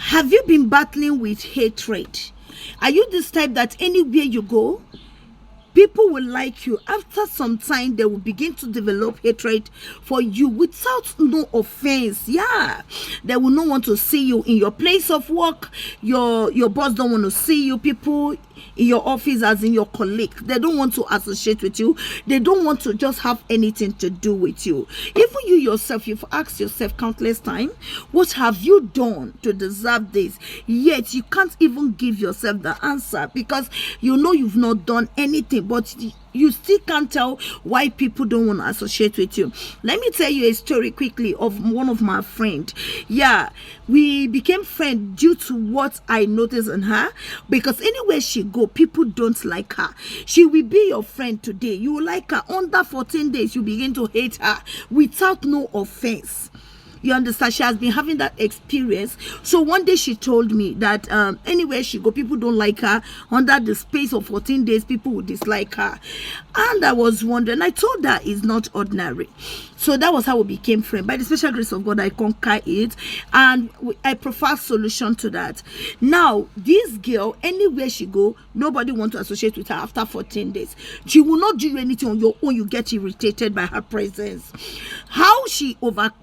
Have you been battling with hatred? Are you this type that anywhere you go, people will like you? After some time, they will begin to develop hatred for you without no offense. Yeah, they will not want to see you in your place of work. Your boss don't want to see you. People in your office, as in your colleague, they don't want to associate with you. They don't want to just have anything to do with you. Even you yourself, you've asked yourself countless times, what have you done to deserve this? Yet you can't even give yourself the answer, because you know you've not done anything, but you still can't tell why people don't want to associate with you. Let me tell you a story quickly of one of my friends. Yeah, we became friends due to what I noticed in her, because anywhere she go, people don't like her. She will be your friend today, you will like her. Under 14 days, you begin to hate her without no offense. You understand? She has been having that experience. So one day she told me that anywhere she go, people don't like her. Under the space of 14 days, people will dislike her. And I was wondering, I told her it's not ordinary. So that was how we became friends. By the special grace of God, I conquer it, and I prefer solution to that. Now, this girl, anywhere she go, nobody want to associate with her after 14 days. She will not do anything on your own. You get irritated by her presence. How she overcame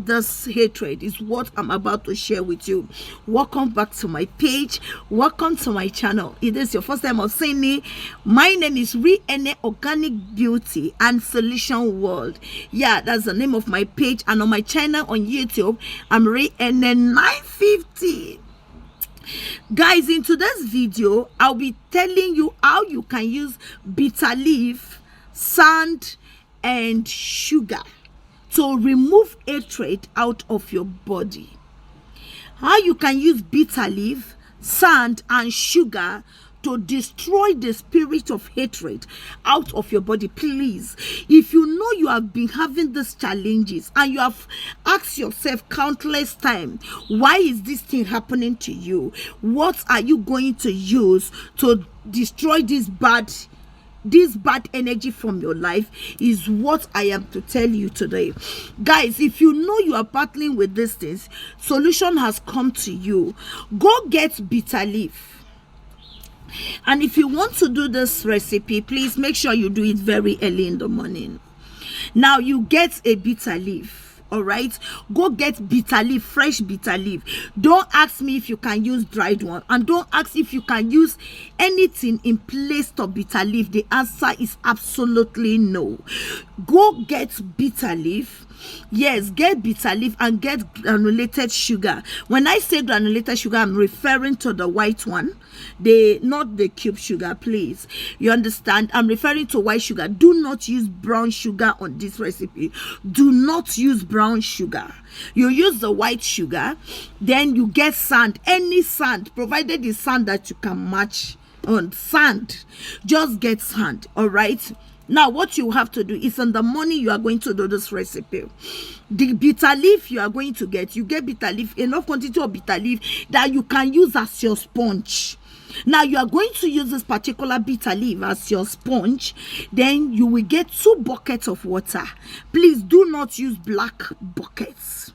this hatred is what I'm about to share with you. Welcome back to my page. Welcome to my channel. If this is your first time of seeing me, my name is Riene Organic Beauty and Solution World. Yeah, that's the name of my page. And on my channel on YouTube, I'm Riene 950. Guys, in today's video, I'll be telling you how you can use bitter leaf, sand, and sugar to remove hatred out of your body. How you can use bitter leaf, sand, and sugar to destroy the spirit of hatred out of your body. Please, if you know you have been having these challenges and you have asked yourself countless times, why is this thing happening to you? What are you going to use to destroy this bad energy from your life? Is what I am to tell you today. Guys, if you know you are battling with these things, solution has come to you. Go get bitter leaf. And if you want to do this recipe, please make sure you do it very early in the morning. Now, you get a bitter leaf. All right, go get bitter leaf, fresh bitter leaf. Don't ask me if you can use dried one, and don't ask if you can use anything in place of bitter leaf. The answer is absolutely no. Go get bitter leaf. Yes, get bitter leaf and get granulated sugar. When I say granulated sugar, I'm referring to the white one, not the cube sugar, please. You understand? I'm referring to white sugar. Do not use brown sugar on this recipe. Do not use brown sugar. You use the white sugar. Then you get sand, any sand, provided the sand that you can match on sand. Just get sand. All right. Now, what you have to do is in the morning you are going to do this recipe. The bitter leaf you are going to get, you get bitter leaf, enough quantity of bitter leaf that you can use as your sponge. Now, you are going to use this particular bitter leaf as your sponge. Then you will get 2 buckets of water. Please do not use black buckets.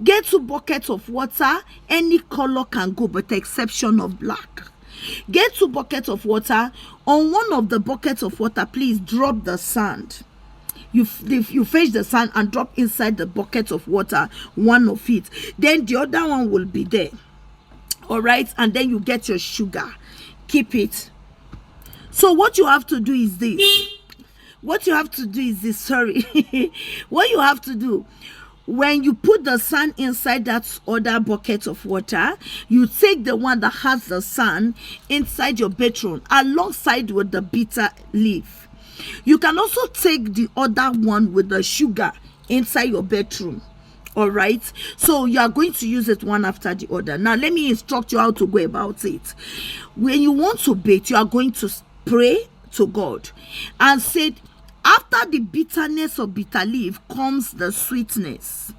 Get 2 buckets of water. Any color can go, but the exception of black. Get 2 buckets of water. On one of the buckets of water, please drop the sand. You fetch the sand and drop inside the bucket of water, one of it. Then the other one will be there. All right, and then you get your sugar. Keep it. So what you have to do is this. What you have to do is this. Sorry. What you have to do, when you put the sand inside that other bucket of water, you take the one that has the sand inside your bedroom alongside with the bitter leaf. You can also take the other one with the sugar inside your bedroom. All right, so you are going to use it one after the other. Now, let me instruct you how to go about it. When you want to bake, you are going to pray to God and say, after the bitterness of bitter leaf comes the sweetness.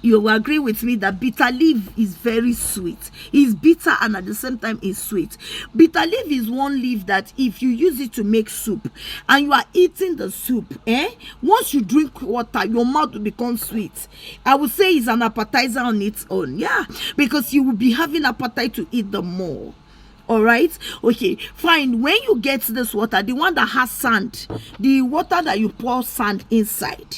You will agree with me that bitter leaf is very sweet. It's bitter and at the same time it's sweet. Bitter leaf is one leaf that if you use it to make soup and you are eating the soup, once you drink water, your mouth will become sweet. I would say it's an appetizer on its own. Yeah, because you will be having appetite to eat the more. All right, okay, fine. When you get this water, the one that has sand, the water that you pour sand inside,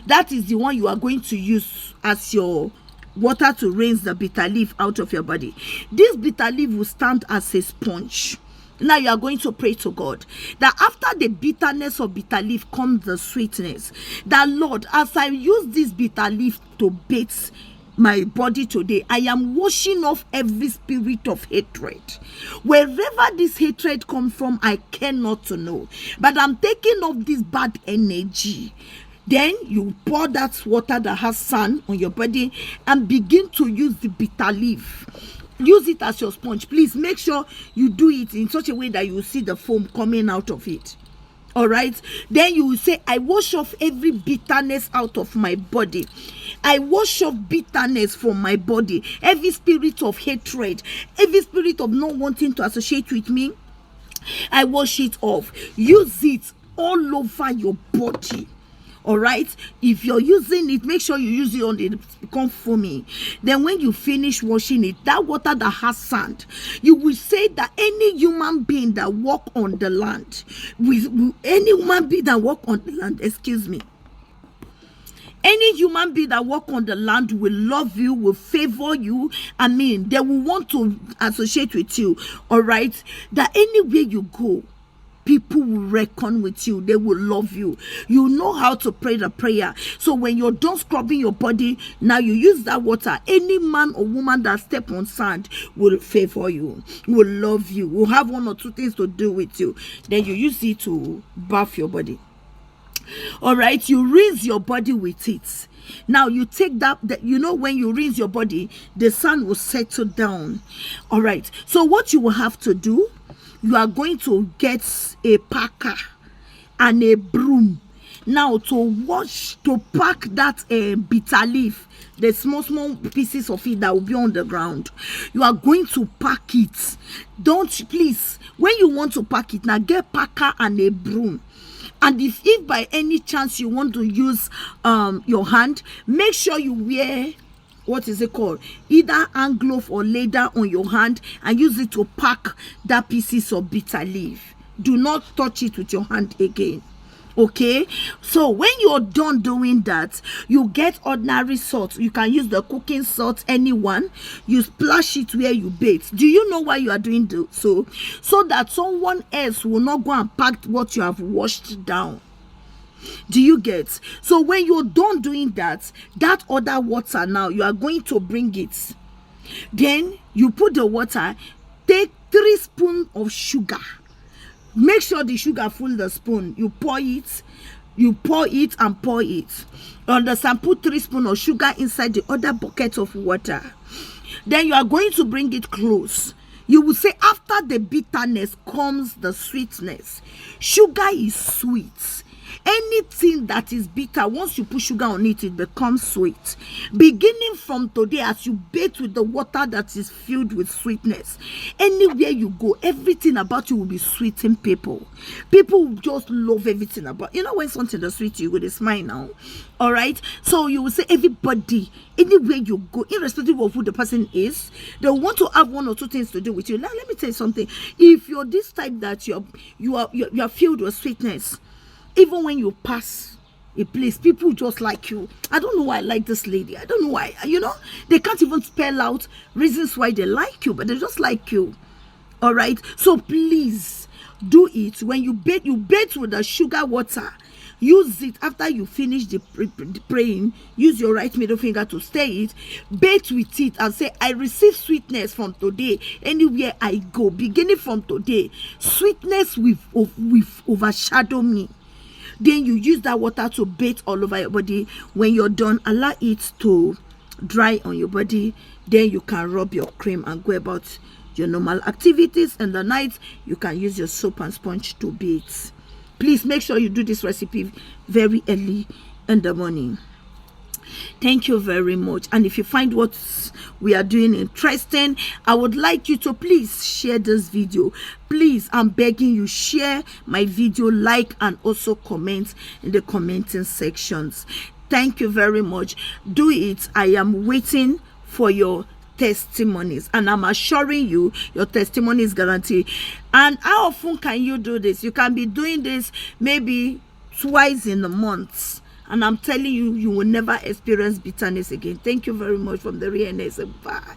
that is the one you are going to use as your water to rinse the bitter leaf out of your body. This bitter leaf will stand as a sponge. Now you are going to pray to God that after the bitterness of bitter leaf comes the sweetness. That Lord, as I use this bitter leaf to bathe my body today, I am washing off every spirit of hatred. Wherever this hatred comes from, I care not to know, but I'm taking off this bad energy. Then you pour that water that has sand on your body and begin to use the bitter leaf. Use it as your sponge. Please make sure you do it in such a way that you will see the foam coming out of it. All right, then you will say, I wash off every bitterness out of my body. I wash off bitterness from my body. Every spirit of hatred, every spirit of not wanting to associate with me, I wash it off. Use it all over your body. All right, if you're using it, make sure you use it on the become foamy. Then when you finish washing it, that water that has sand, you will say that any human being that walk on the land, any human being that walk on the land, any human being that walk on the land will love you, will favor you. I mean, they will want to associate with you. All right, that anywhere you go, people will reckon with you. They will love you. You know how to pray the prayer. So when you're done scrubbing your body, now you use that water. Any man or woman that step on sand will favor you, will love you, will have one or two things to do with you. Then you use it to bath your body. All right, you rinse your body with it. Now you take that when you rinse your body, the sand will settle down. All right, so what you will have to do, you are going to get a packer and a broom now to pack that bitter leaf, the small pieces of it that will be on the ground. You are going to pack it. Please, when you want to pack it, now get packer and a broom. And if by any chance you want to use your hand, make sure you wear, what is it called, either hand glove or leather on your hand, and use it to pack that pieces of bitter leaf. Do not touch it with your hand again. Okay, so when you're done doing that, you get ordinary salt. You can use the cooking salt, anyone. You splash it where you bathe. Do you know why you are doing so that someone else will not go and pack what you have washed down? Do you get? So when you're done doing that other water, now you are going to bring it. Then you put the water, take 3 spoons of sugar. Make sure the sugar full the spoon. You pour it and pour it. Understand? Put 3 spoons of sugar inside the other bucket of water. Then you are going to bring it close. You will say, after the bitterness comes the sweetness. Sugar is sweet. Anything that is bitter, once you put sugar on it, it becomes sweet. Beginning from today, as you bathe with the water that is filled with sweetness, anywhere you go, everything about you will be sweeting people. People will just love everything about you. When something is sweet, you will smile now. All right, so you will say, everybody, anywhere you go, irrespective of who the person is, they want to have one or two things to do with you. Now let me tell you something. If you're this type that you are filled with sweetness, even when you pass a place, people just like you. I don't know why I like this lady. I don't know why. They can't even spell out reasons why they like you, but they just like you. All right, so please do it. When you bathe with the sugar water. Use it after you finish the praying. Use your right middle finger to stir it. Bathe with it and say, I receive sweetness from today. Anywhere I go, beginning from today, sweetness will overshadow me. Then you use that water to bathe all over your body. When you're done, allow it to dry on your body. Then you can rub your cream and go about your normal activities. In the night, you can use your soap and sponge to bathe. Please make sure you do this recipe very early in the morning. Thank you very much. And if you find what we are doing interesting, I would like you to please share this video. Please, I'm begging you, share my video, like, and also comment in the commenting sections. Thank you very much. Do it. I am waiting for your testimonies, and I'm assuring you your testimony is guaranteed. And how often can you do this? You can be doing this maybe twice in a month, and I'm telling you, you will never experience bitterness again. Thank you very much from the Real Ness. Bye.